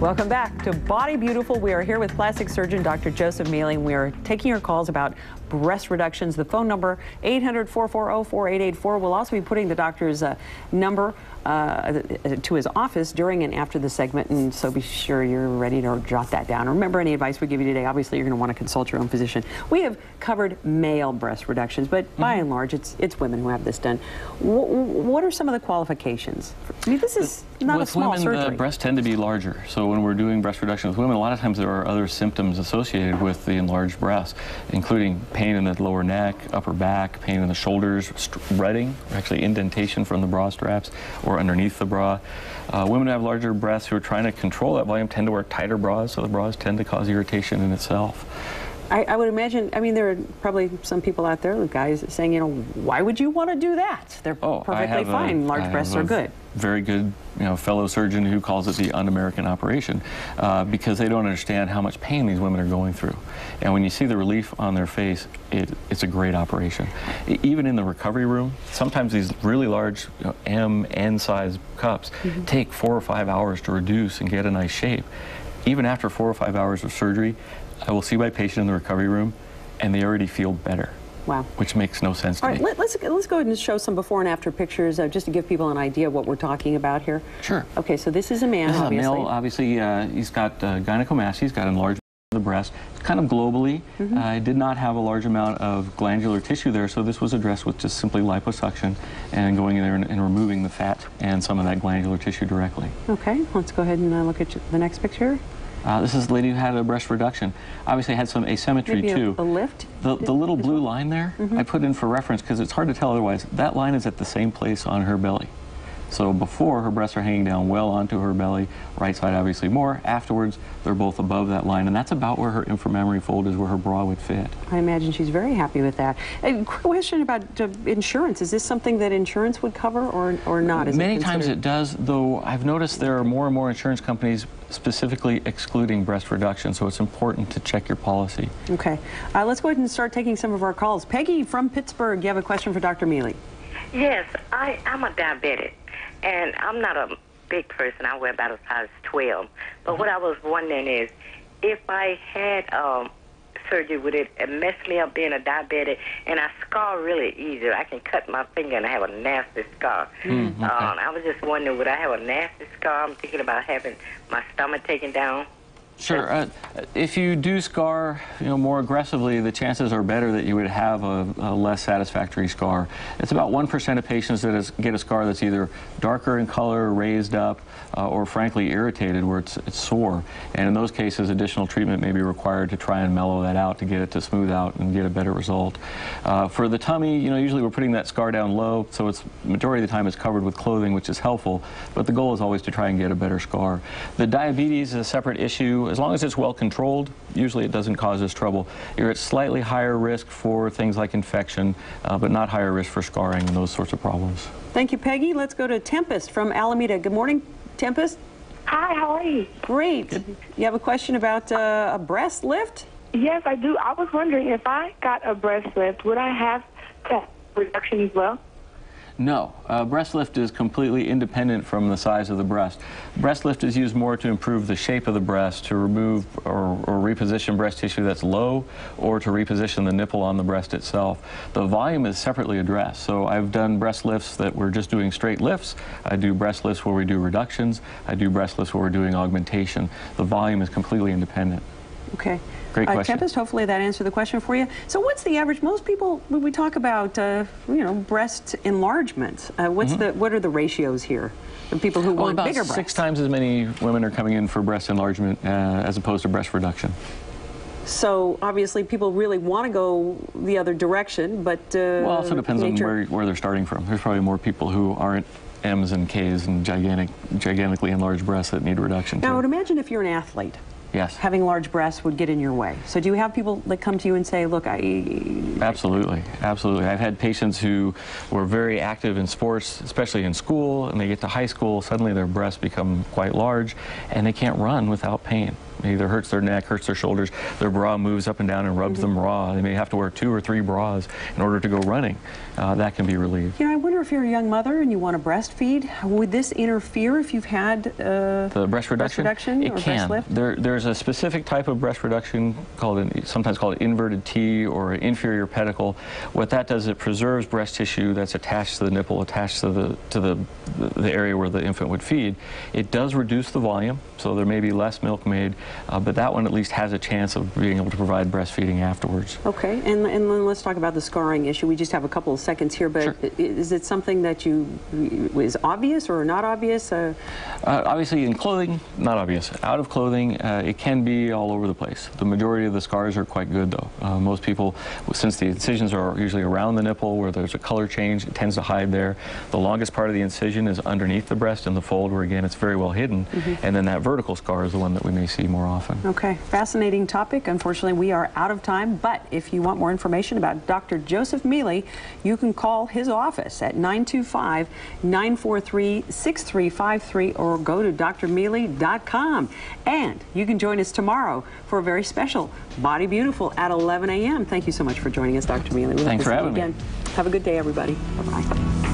Welcome back to Body Beautiful. We are here with plastic surgeon Dr. Joseph Mealy. We are taking your calls about breast reductions. The phone number 800-440-4884. We'll also be putting the doctor's number to his office during and after the segment, and so be sure you're ready to jot that down. Remember, any advice we give you today, obviously you're going to want to consult your own physician. We have covered male breast reductions, but by and large it's women who have this done. What are some of the qualifications? I mean, this is not a small surgery. With women, breasts tend to be larger, so when we're doing breast reduction with women, a lot of times there are other symptoms associated with the enlarged breast, including pain in the lower neck, upper back, pain in the shoulders, rutting, actually indentation from the bra straps or underneath the bra. Women who have larger breasts who are trying to control that volume tend to wear tighter bras, so the bras tend to cause irritation in itself. I would imagine, I mean, there are probably some people out there, guys, saying, you know, why would you want to do that? They're perfectly fine. Large breasts are good. Very good, fellow surgeon who calls it the un-American operation because they don't understand how much pain these women are going through. And when you see the relief on their face, it's a great operation. Even in the recovery room, sometimes these really large N size cups take 4 or 5 hours to reduce and get a nice shape. Even after 4 or 5 hours of surgery, I will see my patient in the recovery room, and they already feel better. Wow. Which makes no sense to me. All right, let's go ahead and show some before and after pictures just to give people an idea of what we're talking about here. Sure. Okay, so this is a man, obviously. This is a male, obviously. He's got gynecomastia, he's got enlargement of the breast, kind of globally. I did not have a large amount of glandular tissue there, so this was addressed with just simply liposuction and going in there and removing the fat and some of that glandular tissue directly. Okay, let's go ahead and look at the next picture. This is a lady who had a breast reduction. Obviously had some asymmetry too. A lift? The little blue line there, I put in for reference because it's hard to tell otherwise. That line is at the same place on her belly. So before, her breasts are hanging down well onto her belly, right side obviously more. Afterwards, they're both above that line, and that's about where her inframammary fold is, where her bra would fit. I imagine she's very happy with that. A question about insurance. Is this something that insurance would cover or not? Many times it does, though I've noticed there are more and more insurance companies specifically excluding breast reduction, so it's important to check your policy. Okay. Let's go ahead and start taking some of our calls. Peggy from Pittsburgh, you have a question for Dr. Mealy. Yes, I'm a diabetic. And I'm not a big person. I weigh about a size 12. But what I was wondering is, if I had surgery, would it mess me up being a diabetic? And I scar really easy. I can cut my finger and I have a nasty scar. I was just wondering, would I have a nasty scar? I'm thinking about having my stomach taken down. Sure. If you do scar, more aggressively, the chances are better that you would have a less satisfactory scar. It's about 1% of patients that get a scar that's either darker in color, raised up, or frankly irritated, where it's sore. And in those cases, additional treatment may be required to try and mellow that out, to get it to smooth out and get a better result. For the tummy, usually we're putting that scar down low, so it's majority of the time it's covered with clothing, which is helpful. But the goal is always to try and get a better scar. The diabetes is a separate issue. As long as it's well controlled, usually it doesn't cause us trouble. You're at slightly higher risk for things like infection, but not higher risk for scarring and those sorts of problems. Thank you, Peggy. Let's go to Tempest from Alameda. Good morning, Tempest. Hi, how are you? Great. Good. You have a question about a breast lift? Yes, I do. I was wondering, if I got a breast lift, would I have to have reduction as well? No. Breast lift is completely independent from the size of the breast. Breast lift is used more to improve the shape of the breast, to remove or reposition breast tissue that's low, or to reposition the nipple on the breast itself. The volume is separately addressed. So I've done breast lifts that we're just doing straight lifts. I do breast lifts where we do reductions. I do breast lifts where we're doing augmentation. The volume is completely independent. Okay. Great question. Tempest, hopefully that answered the question for you. So what's the average? Most people, when we talk about, breast enlargement, what are the ratios here? The people who want bigger breasts? 6 times as many women are coming in for breast enlargement as opposed to breast reduction. So obviously people really want to go the other direction, but well, it also depends on where they're starting from. There's probably more people who aren't M's and K's and gigantically enlarged breasts that need reduction. Now, I would imagine if you're an athlete, Yes. having large breasts would get in your way. So do you have people that come to you and say, look, Absolutely, absolutely. I've had patients who were very active in sports, especially in school, and they get to high school, suddenly their breasts become quite large, and they can't run without pain. It either hurts their neck, hurts their shoulders, their bra moves up and down and rubs them raw. They may have to wear 2 or 3 bras in order to go running. That can be relieved. You know, I wonder if you're a young mother and you want to breastfeed, would this interfere if you've had the breast reduction? It or can. Breast lift? There's a specific type of breast reduction sometimes called inverted T or inferior pedicle. What that does, it preserves breast tissue that's attached to the nipple, attached to the area where the infant would feed. It does reduce the volume, so there may be less milk made, but that one at least has a chance of being able to provide breastfeeding afterwards. Okay, and then let's talk about the scarring issue. We just have a couple of seconds here, but Sure. Is it something that is obvious or not obvious? Obviously in clothing, not obvious. Out of clothing, it can be all over the place. The majority of the scars are quite good though. Most people, since the incisions are usually around the nipple where there's a color change, it tends to hide there. The longest part of the incision is underneath the breast in the fold where again it's very well hidden, and then that vertical scar is the one that we may see more often. Okay, fascinating topic. Unfortunately, we are out of time, but if you want more information about Dr. Joseph Mealy, you can call his office at 925-943-6353 or go to drmealy.com. And you can join us tomorrow for a very special Body Beautiful at 11 a.m. Thank you so much for joining us, Dr. Mealy. Thanks for having me. Have a good day, everybody. Bye-bye.